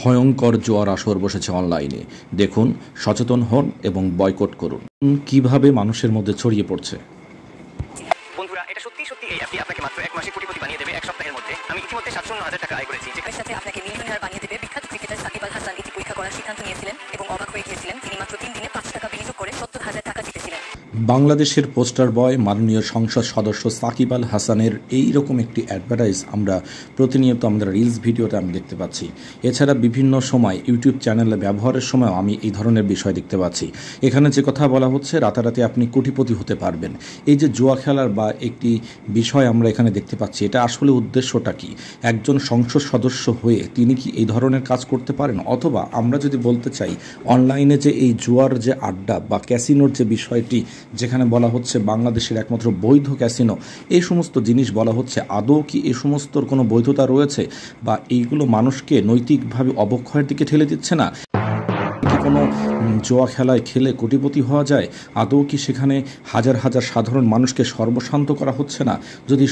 ভয়ঙ্কর জোয়ার আসর বসেছে অনলাইনে। দেখুন, সচেতন হন এবং বয়কট করুন। কিভাবে মানুষের মধ্যে ছড়িয়ে পড়ছে। বন্ধুরা, এটা সত্যি সত্যি এই অ্যাপটি আপনাকে মাত্র 1 মাসে কোটিপতি বানিয়ে দেবে 1 সপ্তাহের মধ্যে। আমি ইতিমধ্যে 57,000 টাকা আয় করেছি। যেটার সাথে আপনাকে মিলিয়নিয়ার বানিয়ে দেবে। বিখ্যাত ক্রিকেটার সাকিব আল হাসান এটি পরীক্ষা করার সিদ্ধান্ত নিয়েছিলেন এবং অবাক হয়ে গিয়েছিলেন। তিনি মাত্র 3 দিনে 5 টাকা বিনিয়োগ করে 70,000 টাকা জিতেছিলেন। বাংলাদেশের পোস্টার বয় মাননীয় সংসদ সদস্য সাকিব আল হাসানের এই রকম একটি অ্যাডভার্টাইজ আমরা প্রতিনিয়ত আমাদের রিলস ভিডিওতে আমি দেখতে পাচ্ছি। এছাড়া বিভিন্ন সময় ইউটিউব চ্যানেলে ব্যবহারের সময় আমি এই ধরনের বিষয় দেখতে পাচ্ছি। এখানে যে কথা বলা হচ্ছে, রাতারাতি আপনি কোটিপতি হতে পারবেন। এই যে জুয়া খেলার বা একটি বিষয় আমরা এখানে দেখতে পাচ্ছি, এটা আসলে উদ্দেশ্যটা কি? একজন সংসদ সদস্য হয়ে তিনি কি এই ধরনের কাজ করতে পারেন? অথবা আমরা যদি বলতে চাই, অনলাইনে যে এই জুয়ার যে আড্ডা বা ক্যাসিনোর যে বিষয়টি, যেখানে বলা হচ্ছে বাংলাদেশের একমাত্র বৈধ ক্যাসিনো, এই সমস্ত জিনিস বলা হচ্ছে, আদৌ কি এই সমস্তর কোনো বৈধতা রয়েছে? বা এইগুলো মানুষকে নৈতিকভাবে অবক্ষয়ের দিকে ঠেলে দিচ্ছে না? কি কোনো জুয়া খেলায় খেলে কোটিপতি হওয়া যায়? আদৌ কি সেখানে হাজার হাজার সাধারণ মানুষকে সর্বশান্ত করা হচ্ছে না? যদি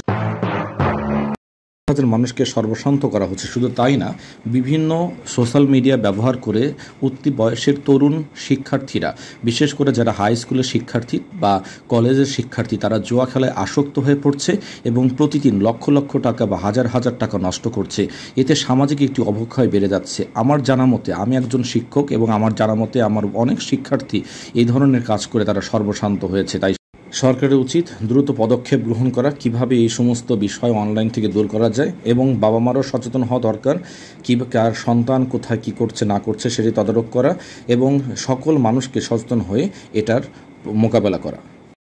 হাজার মানুষকে সর্বশান্ত করা হচ্ছে, শুধু তাই না, বিভিন্ন সোশ্যাল মিডিয়া ব্যবহার করে উঠতি বয়সের তরুণ শিক্ষার্থীরা, বিশেষ করে যারা হাই স্কুলের শিক্ষার্থী বা কলেজের শিক্ষার্থী, তারা জুয়া খেলায় আসক্ত হয়ে পড়ছে এবং প্রতিদিন লক্ষ লক্ষ টাকা বা হাজার হাজার টাকা নষ্ট করছে। এতে সামাজিক একটি অবক্ষয় বেড়ে যাচ্ছে। আমার জানা মতে, আমি একজন শিক্ষক এবং আমার জানা মতে আমার অনেক শিক্ষার্থী এই ধরনের কাজ করে তারা সর্বশান্ত হয়েছে। তাই সরকারের উচিত দ্রুত পদক্ষেপ গ্রহণ করা, কিভাবে এই সমস্ত বিষয় অনলাইন থেকে দূর করা যায়, এবং বাবা মারও সচেতন হওয়া দরকার। কার সন্তান কোথায় কী করছে না করছে সেটি তদারক করা এবং সকল মানুষকে সচেতন হয়ে এটার মোকাবেলা করা।